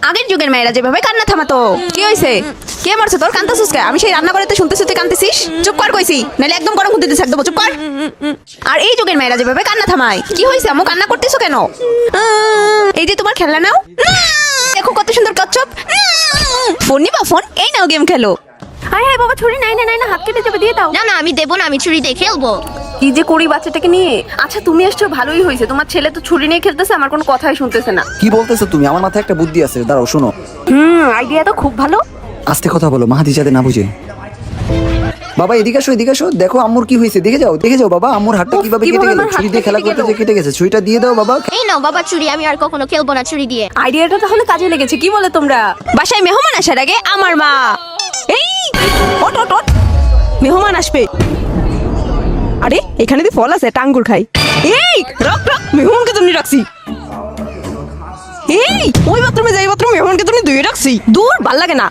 আগের যুগের মেয়েরা যেভাবে কান্না থামাতো। কি হয়েছে? কে মারছে তোর? কান্তাছিস কে? আমি সেই রান্না করতে শুনতেছি তুই কান্দিছিস। চুপ কর কইছি, নাহলে একদম গরম হতে দিতে একদম চুপ কর। আর এই যুগের মেয়েরা যেভাবে কান্না থামায়। কি হয়েছে আম্মু, কান্না করতেছো কেন? এই যে তোমার খেলনা নাও। দেখো কত সুন্দর কচ্ছপ। ফোন নিবা? ফোন এই নাও, গেম খেলো। আয় আয় বাবা, ছুরি নাই না নাই না, হাত কেটে যাবে, দিয়ে দাও। না না, আমি দেবো না, আমি ছুরি দিয়ে খেলবো। কি যে করি বাচ্চাটাকে নিয়ে। আচ্ছা তুমি এসছো, ভালোই হয়েছে। তোমার ছেলে তো ছুরি নিয়ে খেলতেছে, আমার কোনো কথাই শুনতেছে না। কি বলতেছো তুমি? আমার মাথায় একটা বুদ্ধি আছে, দাঁড়াও শোনো। আইডিয়া তো খুব ভালো। আস্তে কথা বলো, মাহাদি যাতে না বুঝে। বাবা এদিকে আসো, এদিকে আসো, দেখো আম্মুর কি হয়েছে, দেখে যাও, দেখে যাও বাবা, আম্মুর হাতটা উফ, কিভাবে কিভাবে কেটে গেল। আমার ছুরি হাতটা দিয়ে খেলা কেটে করতে গেল। যে কেটে গেছে, ছুরিটা দিয়ে দাও বাবা। এই নাও বাবা ছুরি, আমি আর কখনো খেলবো না ছুরি দিয়ে। আইডিয়াটা তাহলে কাজে লেগেছে। কি বলে তোমরা? বাসায় মেহমান আসার আগে আমার মা এই ওট ওট ওট, মেহমান আসবে। আরে এখানে তো ফল আছে, টাঙ্গুর খাই। এই রাখ রাখ, মেহমানকে তুমি রাখছি। এই ওই বাথরুমে যাই, বাথরুমে মেহমানকে তুমি ধুয়ে রাখছি। দূর, ভাল লাগে না।